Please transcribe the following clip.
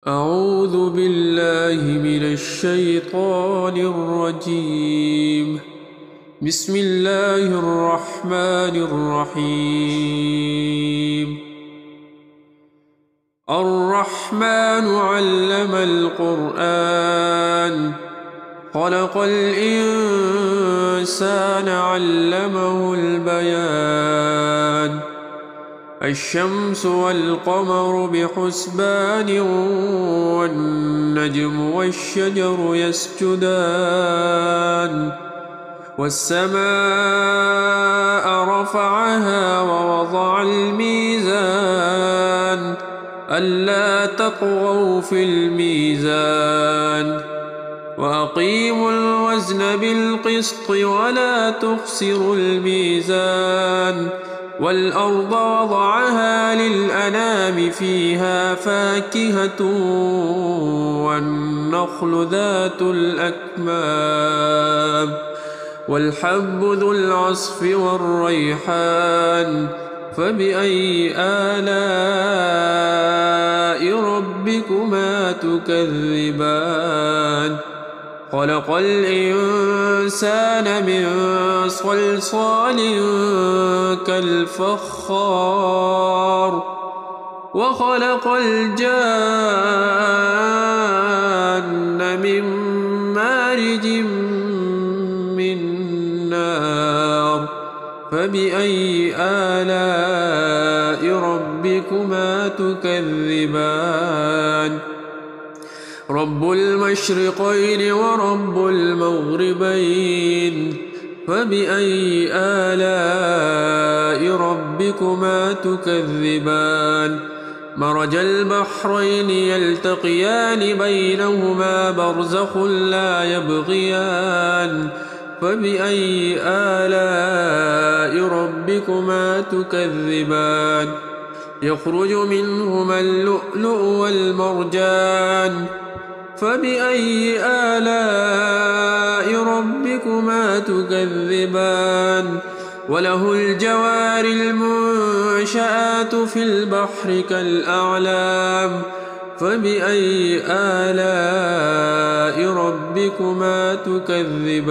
أعوذ بالله من الشيطان الرجيم. بسم الله الرحمن الرحيم. الرحمن علم القرآن خلق الإنسان علمه البيان. الشمس والقمر بحسبان والنجم والشجر يسجدان والسماء رفعها ووضع الميزان ألا تطغوا في الميزان وأقيموا الوزن بالقسط ولا تخسروا الميزان والأرض وضعها للأنام فيها فاكهة والنخل ذات الأكمام والحب ذو العصف والريحان فبأي آلاء ربكما تكذبان خلق الإنسان من صلصال كالفخار وخلق الجان من مارج من نار فبأي آلاء ربكما تكذبان رب المشرقين ورب المغربين فبأي آلاء ربكما تكذبان مرج البحرين يلتقيان بينهما برزخ لا يبغيان فبأي آلاء ربكما تكذبان يخرج منهما اللؤلؤ والمرجان فبأي آلاء ربكما تكذبان وله الجوار المنشآت في البحر كالأعلام فبأي آلاء ربكما تكذبان